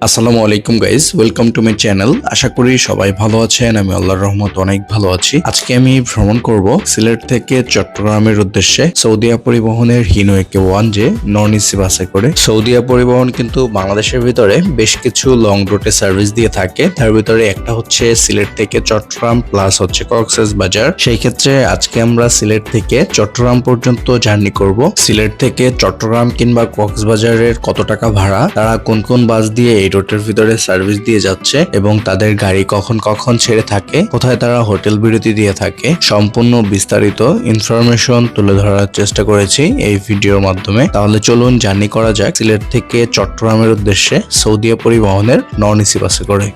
আসসালামু আলাইকুম guys, welcome to my channel. আশা করি সবাই ভালো আছেন। আমি আল্লাহর রহমত অনেক ভালো আছি। আজকে আমি ভ্রমণ করব সিলেট থেকে চট্টগ্রামের উদ্দেশ্যে সৌদিয়া পরিবহনের হিনো একে ওয়ান যে নন এসি বাসে করে। সৌদিয়া পরিবহন কিন্তু বাংলাদেশের ভিতরে বেশ কিছু লং রুটে সার্ভিস দিয়ে থাকে। তার ভিতরে একটা হচ্ছে সিলেট থেকে চট্টগ্রাম প্লাস হচ্ছে কক্সবাজার। সেই ক্ষেত্রে আজকে আমরা সিলেট থেকে চট্টগ্রাম পর্যন্ত জার্নি করব। সিলেট থেকে চট্টগ্রাম কিংবা কক্সবাজারের কত টাকা ভাড়া, তারা কোন কোন বাস দিয়ে এই রুটের ভিতরে সার্ভিস দিয়ে যাচ্ছে এবং তাদের গাড়ি কখন কখন ছেড়ে থাকে, কোথায় তারা হোটেল বিরতি দিয়ে থাকে, সম্পূর্ণ বিস্তারিত ইনফরমেশন তুলে ধরার চেষ্টা করেছি এই ভিডিওর মাধ্যমে। তাহলে চলুন জার্নি করা যাক সিলেট থেকে চট্টগ্রামের উদ্দেশ্যে সৌদিয়া পরিবহনের নন এসি বাসে করে।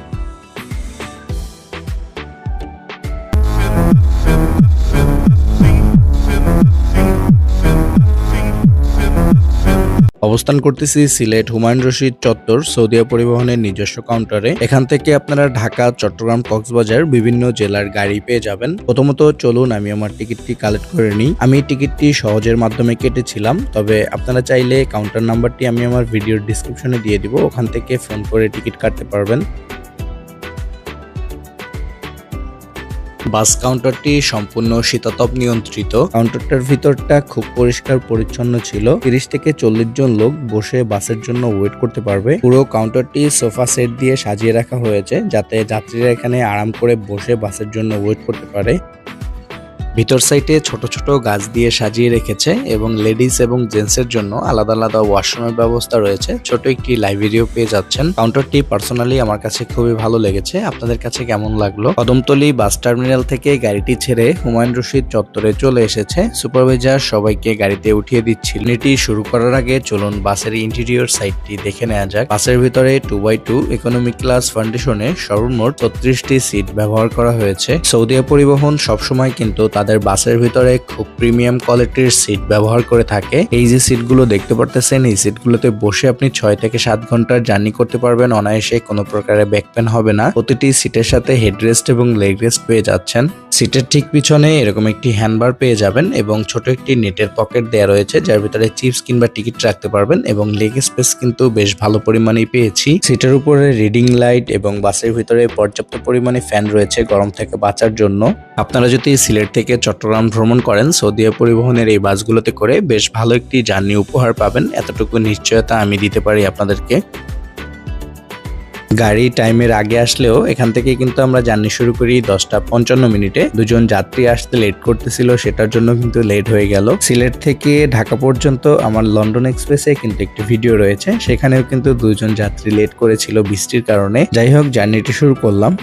অবস্থান করতেছি সিলেট হুমায়ুন রশিদ চত্বর সৌদিয়া পরিবহনের নিজস্ব কাউন্টারে। এখান থেকে আপনারা ঢাকা, চট্টগ্রাম, কক্সবাজার বিভিন্ন জেলার গাড়ি পেয়ে যাবেন। প্রথমত চলুন আমি আমার টিকিটটি কালেক্ট করে নিই। আমি টিকিটটি সহজের মাধ্যমে কেটেছিলাম, তবে আপনারা চাইলে কাউন্টার নাম্বারটি আমি আমার ভিডিওর ডিসক্রিপশনে দিয়ে দিব, ওখান থেকে ফোন করে টিকিট কাটতে পারবেন। বাস কাউন্টারটি সম্পূর্ণ শীতাতপ নিয়ন্ত্রিত। কাউন্টারটার ভিতরটা খুব পরিষ্কার পরিচ্ছন্ন ছিল। 30 থেকে 40 জন লোক বসে বাসের জন্য ওয়েট করতে পারবে। পুরো কাউন্টারটি সোফা সেট দিয়ে সাজিয়ে রাখা হয়েছে, যাতে যাত্রীরা এখানে আরাম করে বসে বাসের জন্য ওয়েট করতে পারে। ভিতর সাইডে ছোট ছোট গাছ দিয়ে সাজিয়ে রেখেছে এবং লেডিস এবং জেন্টসের জন্য আলাদা আলাদা ওয়াশরুমের ব্যবস্থা রয়েছে। ছোট একটি লাইব্রেরিও পেয়ে যাচ্ছেন। কাউন্টারটি পার্সোনালি আমার কাছে খুবই ভালো লেগেছে। আপনাদের কাছে কেমন লাগলো? কদমতলী বাস টার্মিনাল থেকে গাড়িটি ছেড়ে হুমায়ুন রশিদ চত্বরে চলে এসেছে। সুপারভাইজার সবাইকে গাড়িতে উঠিয়ে দিচ্ছিল। জার্নিটি শুরু করার আগে চলুন বাসের ইন্টেরিয়র সাইডটি দেখে নেওয়া যাক। বাসের ভিতরে 2x2 ইকোনমি ক্লাস ফাউন্ডেশনে সর্বমোট 36টি সিট ব্যবহার করা হয়েছে। সৌদিয়া পরিবহন সবসময় কিন্তু তাদের বাসের ভিতরে খুব প্রিমিয়াম কোয়ালিটির সিট ব্যবহার করে থাকে। এই যে সিটগুলো দেখতে পারতেছেন, এই সিটগুলোতে বসে আপনি 6 থেকে 7 ঘন্টার জার্নি করতে পারবেন অনায়াসে, কোনো প্রকারের ব্যাক পেন হবে না। প্রতিটি সিটের সাথে হেডরেস্ট এবং লেগ রেস্ট পেয়ে যাচ্ছেন। সিটের ঠিক পিছনে এরকম একটি হ্যান্ডবার পেয়ে যাবেন এবং ছোট একটি নেটের পকেট দেওয়া রয়েছে, যার ভিতরে চিপস কিংবা টিকিট রাখতে পারবেন এবং লেগ স্পেস কিন্তু বেশ ভালো পরিমাণেই পেয়েছি। সিটের উপরে রিডিং লাইট এবং বাসের ভিতরে পর্যাপ্ত পরিমাণে ফ্যান রয়েছে গরম থেকে বাঁচার জন্য। আপনারা যদি সিলেট থেকে চট্টগ্রাম ভ্রমণ করেন, সৌদিয়া পরিবহনের এই বাসগুলোতে করে বেশ ভালো একটি জার্নি উপহার পাবেন, এতটুকু নিশ্চয়তা আমি দিতে পারি আপনাদেরকে। গাড়ি টাইমের আগে আসলেও এখান থেকে কিন্তু আমরা জার্নি শুরু করি 10:55। দুজন যাত্রী আসতে লেট করতেছিল, সেটার জন্য কিন্তু লেট হয়ে গেল। সিলেট থেকে ঢাকা পর্যন্ত আমার লন্ডন এক্সপ্রেসে কিন্তু একটি ভিডিও রয়েছে, সেখানেও কিন্তু দুজন যাত্রী লেট করেছিল বৃষ্টির কারণে। যাই হোক, জার্নিটি শুরু করলাম।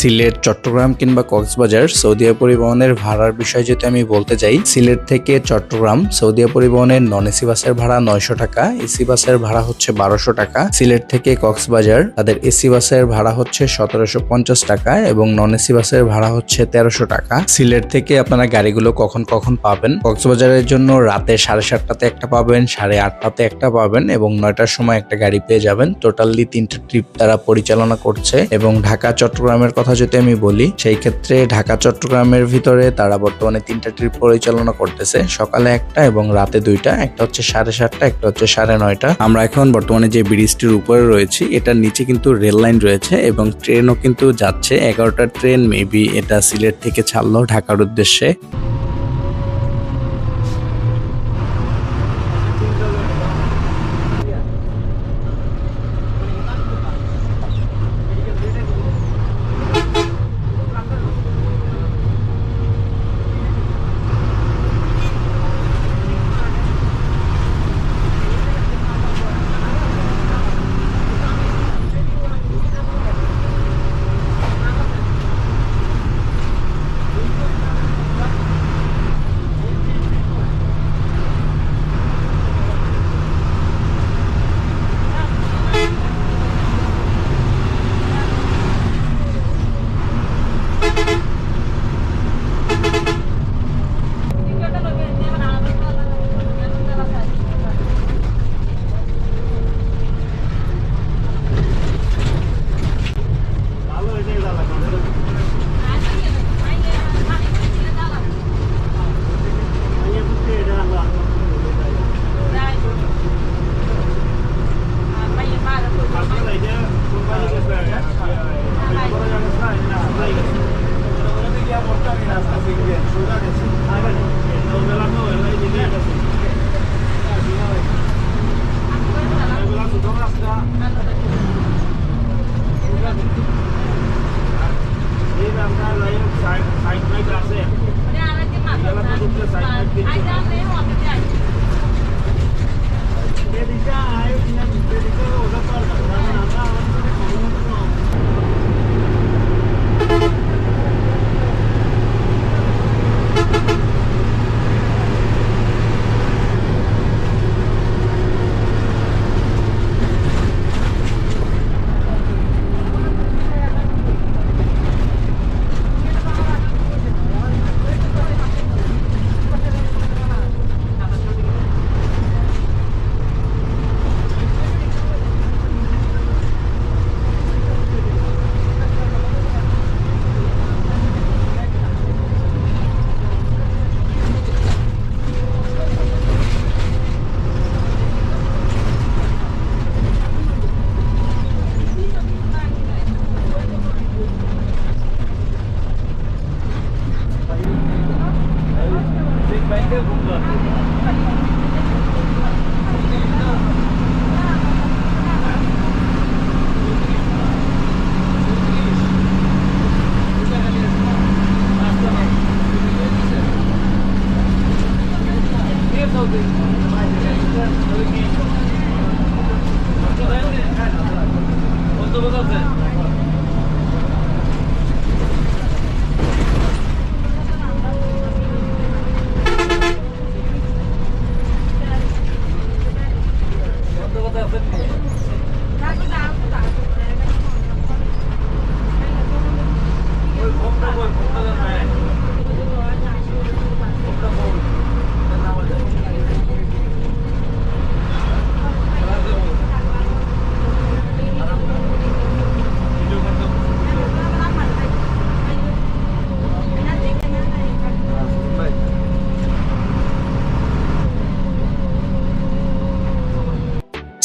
সিলেট, চট্টগ্রাম কিংবা কক্সবাজার সৌদিয়া পরিবহনের ভাড়ার বিষয় যদি আমি বলতে যাই, সিলেট থেকে চট্টগ্রাম সৌদিয়া পরিবহনের নন এসি বাসের ভাড়া 900 টাকা, এসি বাসের ভাড়া হচ্ছে 1200 টাকা। সিলেট থেকে কক্সবাজার তাদের এসি বাসের ভাড়া হচ্ছে 1750 টাকা এবং নন এসি বাসের ভাড়া হচ্ছে 1300 টাকা। সিলেট থেকে আপনারা গাড়িগুলো কখন কখন পাবেন? কক্সবাজারের জন্য রাতে 7:30টাতে একটা পাবেন, 8:30টাতে একটা পাবেন এবং 9টার সময় একটা গাড়ি পেয়ে যাবেন। টোটালি 3টা ট্রিপ তারা পরিচালনা করছে। এবং ঢাকা চট্টগ্রামের কথা যদি আমি বলি, সেই ক্ষেত্রে ঢাকা চট্টগ্রামের ভিতরে তারা বর্তমানে 3টা ট্রিপ পরিচালনা করতেছে, সকালে একটা এবং রাতে 2টা। একটা হচ্ছে 7:30টা, একটা হচ্ছে 9:30। আমরা এখন বর্তমানে যে ব্রিজটির উপরে রয়েছি, এটার নিচে কিন্তু রেল লাইন রয়েছে এবং ট্রেনও কিন্তু যাচ্ছে। 11টার ট্রেন মেবি এটা সিলেট থেকে ছাড়লো ঢাকার উদ্দেশ্যে।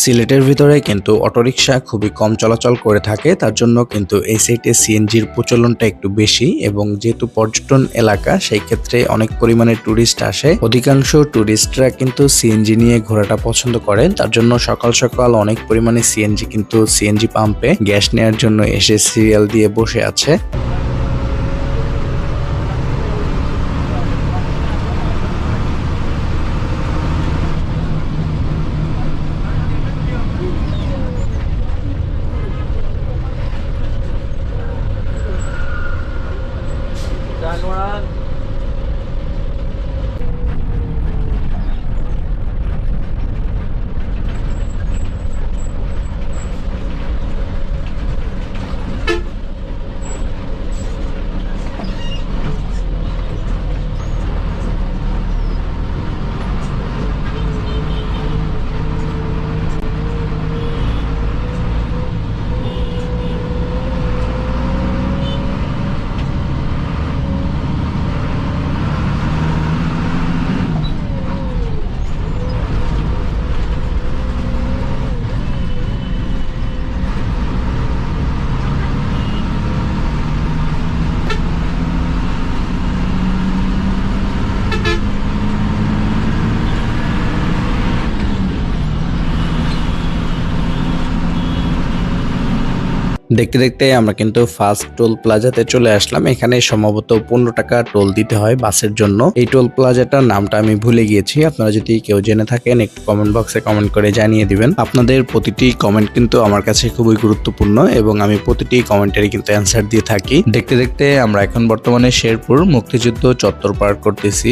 সিলেটের ভিতরে কিন্তু অটোরিকশা খুবই কম চলাচল করে থাকে, তার জন্য কিন্তু এই সাইডে সিএনজির প্রচলনটা একটু বেশি, এবং যেহেতু পর্যটন এলাকা সেই ক্ষেত্রে অনেক পরিমাণে ট্যুরিস্ট আসে। অধিকাংশ ট্যুরিস্টরা কিন্তু সিএনজি নিয়ে ঘোরাটা পছন্দ করেন, তার জন্য সকাল সকাল অনেক পরিমাণে সিএনজি কিন্তু সিএনজি পাম্পে গ্যাস নেওয়ার জন্য এসে সিরিয়াল দিয়ে বসে আছে। দেখতে দেখতে আমরা কিন্তু ফার্স্ট টোল প্লাজাতে চলে আসলাম। এখানে সম্ভবত 15 টাকা টোল দিতে হয় বাসের জন্য। এই টোল প্লাজাটার নামটা আমি ভুলে গিয়েছি, আপনারা যদি কেউ জেনে থাকেন একটু কমেন্ট বক্সে কমেন্ট করে জানিয়ে দিবেন। আপনাদের প্রতিটি কমেন্ট কিন্তু আমার কাছে খুবই গুরুত্বপূর্ণ এবং আমি প্রতিটি কমেন্টেরই কিন্তু অ্যান্সার দিয়ে থাকি। দেখতে দেখতে আমরা এখন বর্তমানে শেরপুর মুক্তিযুদ্ধ চত্বর পার করতেছি।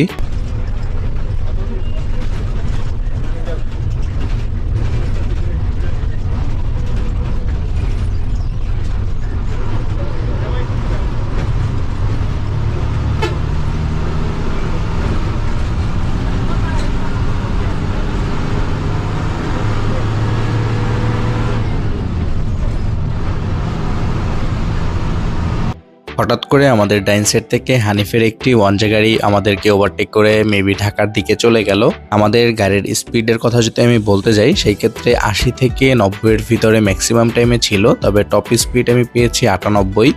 হঠাৎ করে আমাদের ডাইন সাইড থেকে হানিফের একটি ওয়ানজে গাড়ি আমাদেরকে ওভারটেক করে মেবি ঢাকার দিকে চলে গেল। আমাদের গাড়ির স্পিডের কথা যদি আমি বলতে যাই, সেই ক্ষেত্রে 80 থেকে 90 এর ভিতরে ম্যাক্সিমাম টাইমে ছিল, তবে টপ স্পিড আমি পেয়েছি 98।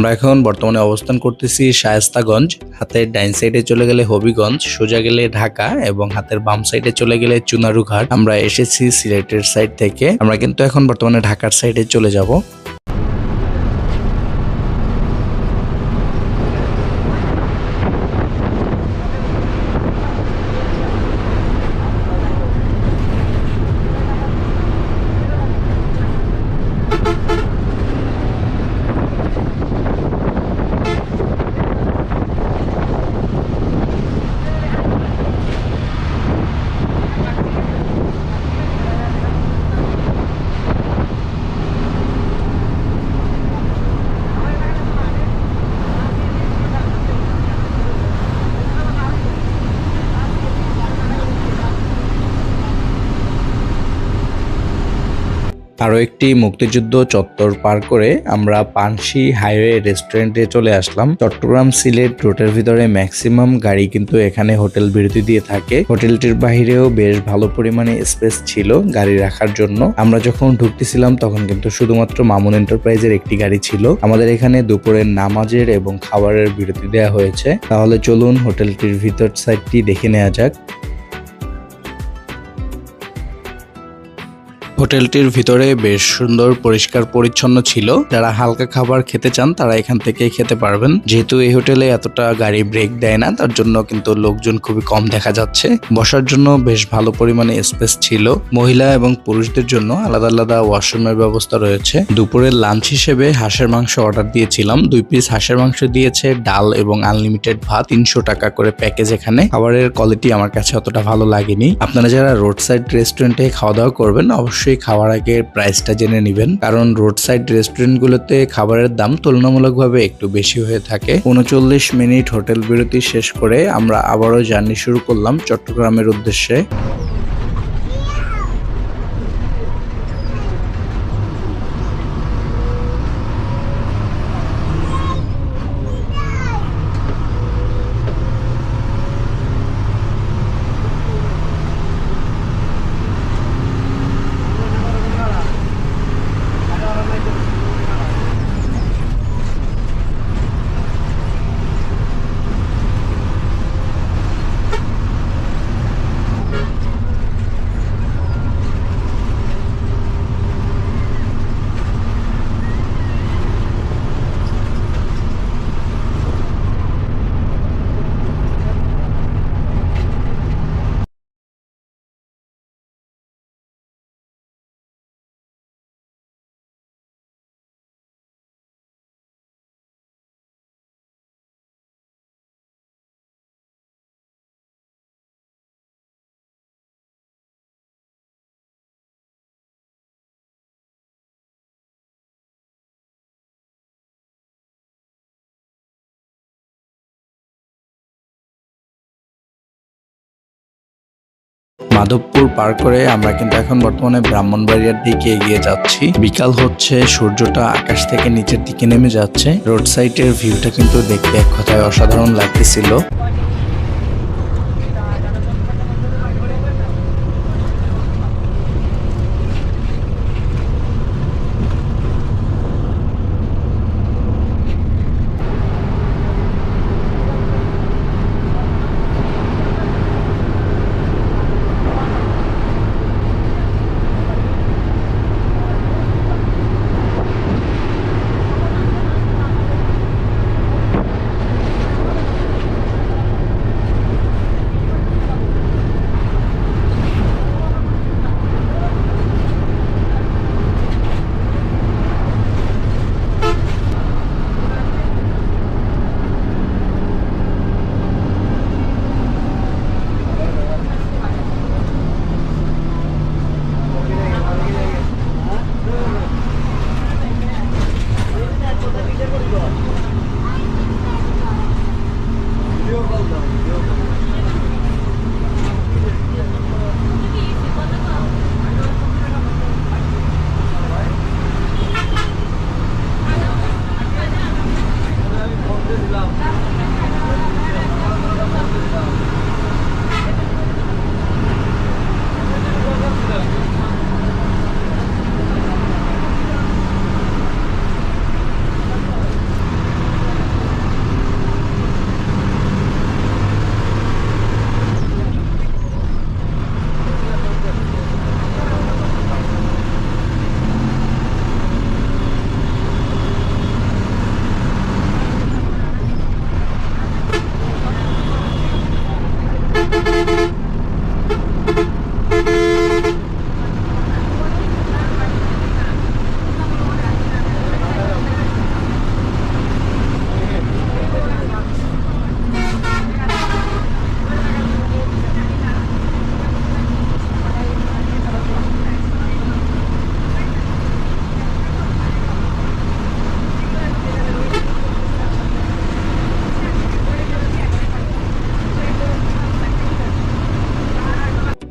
আমরা এখন বর্তমানে অবস্থান করতেছি শায়েস্তাগঞ্জ। হাতের ডাইন সাইডে চলে গেলে হবিগঞ্জ, সোজা গেলে ঢাকা এবং হাতের বাম সাইডে চলে গেলে চুনারুঘাট। আমরা এসেছি সিলেটের সাইড থেকে, আমরা কিন্তু এখন বর্তমানে ঢাকার সাইডে চলে যাব। আরও একটি মুক্তিযুদ্ধ চত্বর পার করে আমরা পানশি হাইওয়ে রেস্টুরেন্টে চলে আসলাম। চট্টগ্রাম সিলেট রুটের ভিতরে ম্যাক্সিমাম গাড়ি কিন্তু এখানে হোটেল বিরতি দিয়ে থাকে। হোটেলটির বাহিরেও বেশ ভালো পরিমাণে স্পেস ছিল গাড়ি রাখার জন্য। আমরা যখন ঢুকতেছিলাম তখন কিন্তু শুধুমাত্র মামুন এন্টারপ্রাইজের একটি গাড়ি ছিল। আমাদের এখানে দুপুরের নামাজের এবং খাবারের বিরতি দেওয়া হয়েছে। তাহলে চলুন হোটেলটির ভিতর সাইডটি দেখে নেওয়া যাক। হোটেলটির ভিতরে বেশ সুন্দর পরিষ্কার পরিচ্ছন্ন ছিল। যারা হালকা খাবার খেতে চান তারা এখান থেকে খেতে পারবেন। যেহেতু এই হোটেলে এতটা গাড়ি ব্রেক দেয় না, তার জন্য কিন্তু লোকজন খুবই কম দেখা যাচ্ছে। বসার জন্য বেশ ভালো পরিমাণে স্পেস ছিল। মহিলা এবং পুরুষদের জন্য আলাদা আলাদা ওয়াশরুমের ব্যবস্থা রয়েছে। দুপুরের লাঞ্চ হিসেবে হাঁসের মাংস অর্ডার দিয়েছিলাম। 2 পিস হাঁসের মাংস দিয়েছে, ডাল এবং আনলিমিটেড ভাত। 300 টাকা করে প্যাকেজ। এখানে খাবারের কোয়ালিটি আমার কাছে অতটা ভালো লাগেনি। আপনারা যারা রোড সাইড রেস্টুরেন্টে খাওয়া দাওয়া করবেন অবশ্যই খাওয়ার আগে প্রাইসটা জেনে নেবেন, কারণ রোড সাইড রেস্টুরেন্টগুলোতে খাবারের দাম তুলনামূলকভাবে একটু বেশি হয়ে থাকে। 39 মিনিট হোটেল বিরতি শেষ করে আমরা আবারও জার্নি শুরু করলাম চট্টগ্রামের উদ্দেশ্যে। মাধবপুর পার করে আমরা কিন্তু এখন বর্তমানে ব্রাহ্মণবাড়িয়ার দিকে এগিয়ে যাচ্ছি। বিকাল হচ্ছে, সূর্যটা আকাশ থেকে নিচের দিকে নেমে যাচ্ছে। রোড সাইডের ভিউটা কিন্তু দেখতে এক কথায় অসাধারণ লাগতেছিল।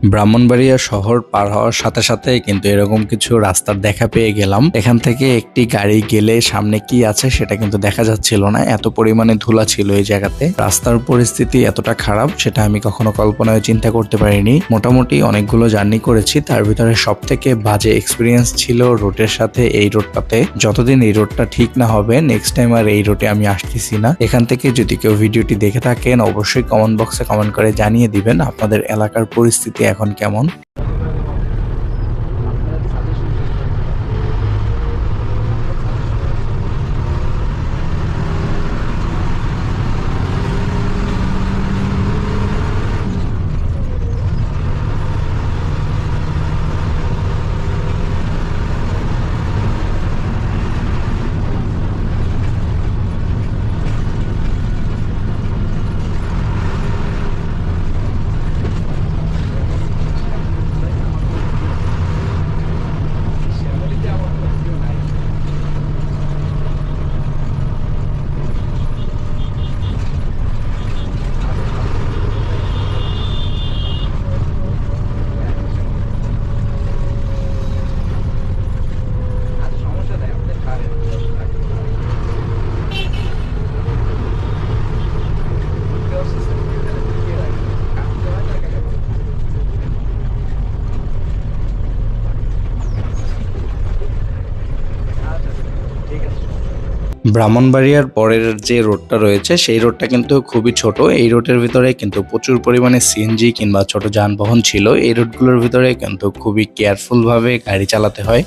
ব্রাহ্মণবাড়িয়া শহর পার হওয়ার সাথে সাথে কিন্তু এরকম কিছু রাস্তার দেখা পেয়ে গেলাম। এখান থেকে একটি গাড়ি গেলে সামনে কি আছে সেটা কিন্তু দেখা যাচ্ছিল না, এত পরিমাণে ধুলা ছিল এই জায়গাতে। রাস্তার পরিস্থিতি এতটা খারাপ সেটা আমি কখনো কল্পনায় চিন্তা করতে পারিনি। মোটামুটি অনেকগুলো জার্নি করেছি, তার ভিতরে সব থেকে বাজে এক্সপিরিয়েন্স ছিল রোডের সাথে এই রোডটাতে। যতদিন এই রোডটা ঠিক না হবে নেক্সট টাইম আর এই রোডে আমি আসতেছি না। এখান থেকে যদি কেউ ভিডিওটি দেখে থাকেন অবশ্যই কমেন্ট বক্সে কমেন্ট করে জানিয়ে দিবেন আপনাদের এলাকার পরিস্থিতি এখন কেমন। ব্রাহ্মণবাড়িয়ার পরের যে রোডটা রয়েছে সেই রোডটা কিন্তু খুবই ছোট। এই রোডের ভিতরে কিন্তু প্রচুর পরিমাণে সিএনজি কিংবা ছোট যানবাহন ছিল। এই রোডগুলোর ভিতরে কিন্তু খুবই কেয়ারফুল ভাবে গাড়ি চালাতে হয়।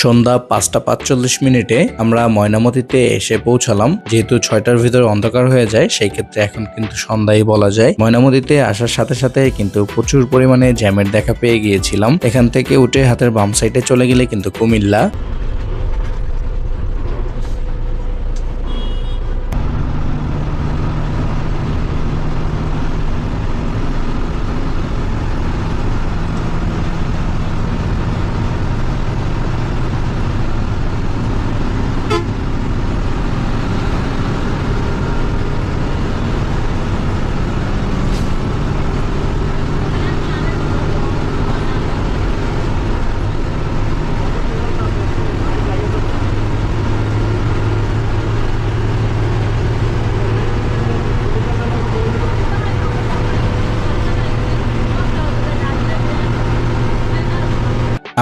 সন্ধ্যা 5:45 আমরা ময়নামতিতে এসে পৌঁছালাম। যেহেতু 6টার ভিতরে অন্ধকার হয়ে যায় সেই ক্ষেত্রে এখন কিন্তু সন্ধ্যাই বলা যায়। ময়নামতিতে আসার সাথে সাথে কিন্তু প্রচুর পরিমাণে জ্যামের দেখা পেয়ে গিয়েছিলাম। এখান থেকে উঠে হাতের বাম সাইডে চলে গেলে কিন্তু কুমিল্লা।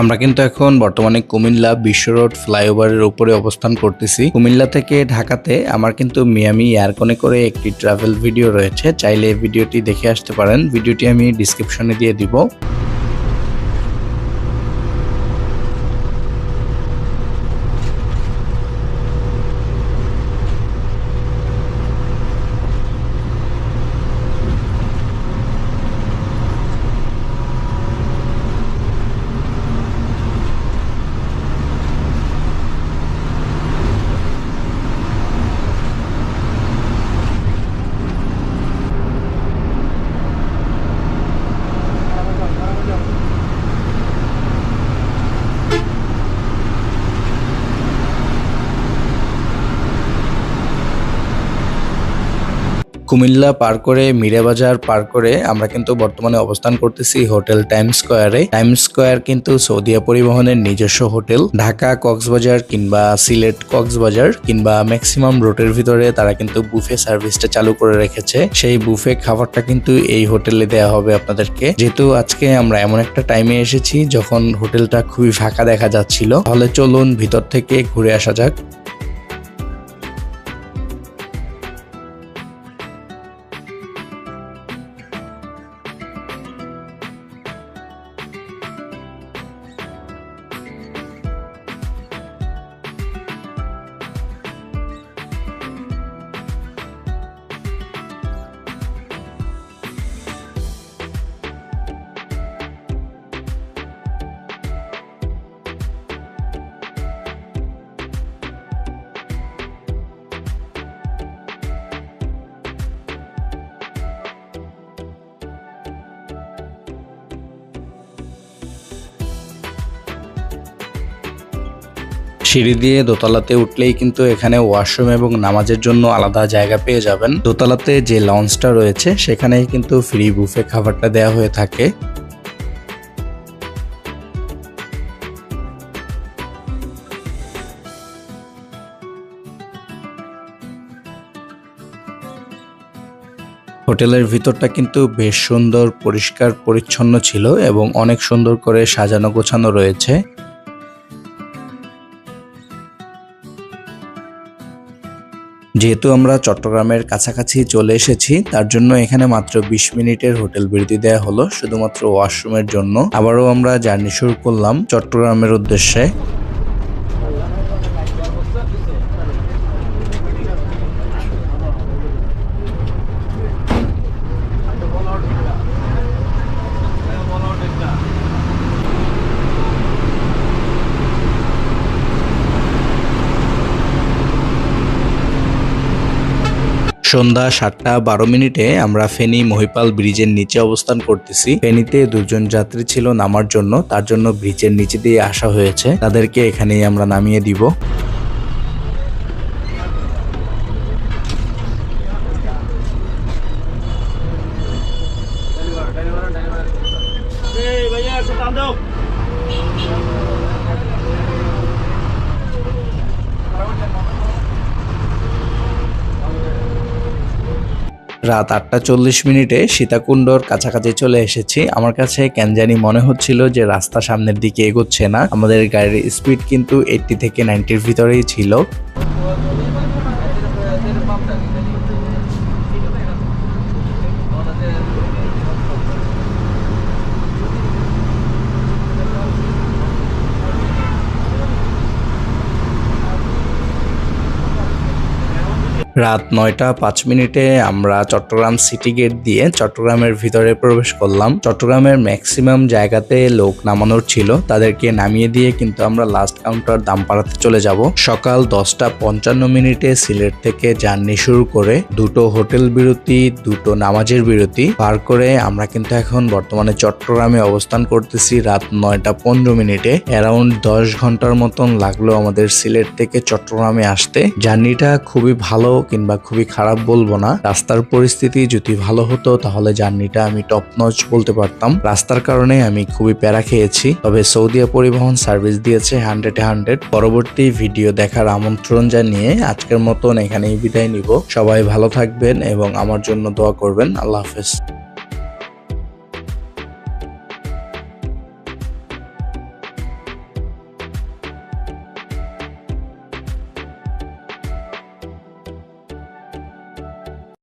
আমরা কিন্তু এখন বর্তমানে কুমিল্লা বিশ্ব রোড ফ্লাইওভারের উপরে অবস্থান করতেছি। কুমিল্লা থেকে ঢাকাতে আমার কিন্তু মিয়ামি এয়ারকনে করে একটি ট্রাভেল ভিডিও রয়েছে, চাইলে ভিডিওটি দেখে আসতে পারেন। ভিডিওটি আমি ডিসক্রিপশনে দিয়ে দিব। কুমিল্লা পার করে মিরাবাজার পার করে আমরা কিন্তু বর্তমানে অবস্থান করতেছি হোটেল টাইম স্কোয়ারে। টাইম স্কোয়ার কিন্তু সৌদিয়া পরিবহনের নিজস্ব হোটেল। ঢাকা কক্সবাজার কিংবা সিলেট কক্সবাজার কিংবা ম্যাক্সিমাম রুটের ভিতরে তারা কিন্তু বুফে সার্ভিসটা চালু করে রেখেছে। সেই বুফে খাবারটা কিন্তু এই হোটেলে দেওয়া হবে আপনাদেরকে। যেহেতু আজকে আমরা এমন একটা টাইমে এসেছি যখন হোটেলটা খুবই ফাঁকা দেখা যাচ্ছিল, তাহলে চলুন ভিতর থেকে ঘুরে আসা যাক। সিঁড়ি দিয়ে দোতলাতে উঠলেই কিন্তু এখানে ওয়াশরুম এবং নামাজের জন্য আলাদা জায়গা পেয়ে যাবেন। দোতলাতে যে লঞ্চটা রয়েছে সেখানেই কিন্তু ফ্রি বুফে খাবারটা দেওয়া হয়ে থাকে। হোটেলের ভিতরটা কিন্তু বেশ সুন্দর, পরিষ্কার পরিচ্ছন্ন ছিল এবং অনেক সুন্দর করে সাজানো গোছানো রয়েছে। যেহেতু আমরা চট্টগ্রামের কাছাকাছি চলে এসেছি, তার জন্য এখানে মাত্র 20 মিনিটের হোটেল বিরতি দেওয়া হলো শুধুমাত্র ওয়াশরুমের জন্য। আবারও আমরা জার্নি শুরু করলাম চট্টগ্রামের উদ্দেশ্যে। সন্ধ্যা 7:12 আমরা ফেনী মহিপাল ব্রিজের নিচে অবস্থান করতেছি। ফেনীতে 2 জন যাত্রী ছিল নামার জন্য, তার জন্য ব্রিজের নিচে দিয়ে আসা হয়েছে। তাদেরকে এখানেই আমরা নামিয়ে দিব। রাত 8:40 সীতাকুণ্ডর কাছাকাছি চলে এসেছি। আমার কাছে কেন জানি মনে হচ্ছিল যে রাস্তা সামনের দিকে এগোচ্ছে না। আমাদের গাড়ির স্পিড কিন্তু 80 থেকে 90-র ভিতরেই ছিল। রাত 9:05 আমরা চট্টগ্রাম সিটি গেট দিয়ে চট্টগ্রামের ভিতরে প্রবেশ করলাম। চট্টগ্রামের ম্যাক্সিমাম জায়গাতে লোক নামানোর ছিল, তাদেরকে নামিয়ে দিয়ে কিন্তু আমরা লাস্ট কাউন্টার দামপাড়াতে চলে যাব। সকাল 10:55 সিলেট থেকে জার্নি শুরু করে 2টো হোটেল বিরতি, 2টো নামাজের বিরতি পার করে আমরা কিন্তু এখন বর্তমানে চট্টগ্রামে অবস্থান করতেছি রাত 9:15। অ্যারাউন্ড 10 ঘন্টার মতন লাগলো আমাদের সিলেট থেকে চট্টগ্রামে আসতে। জার্নিটা খুবই ভালো কিংবা খুবই খারাপ বলবো না। রাস্তার পরিস্থিতি যদি ভালো হতো তাহলে জার্নিটা আমি টপ নচ বলতে পারতাম। রাস্তার কারণে আমি খুবই প্যারা খেয়েছি, তবে সৌদিয়া পরিবহন সার্ভিস দিয়েছে 100-এ 100। পরবর্তী ভিডিও দেখার আমন্ত্রণ জানিয়ে আজকের মতন এখানেই বিদায় নিব। সবাই ভালো থাকবেন এবং আমার জন্য দোয়া করবেন। আল্লাহ হাফেজ।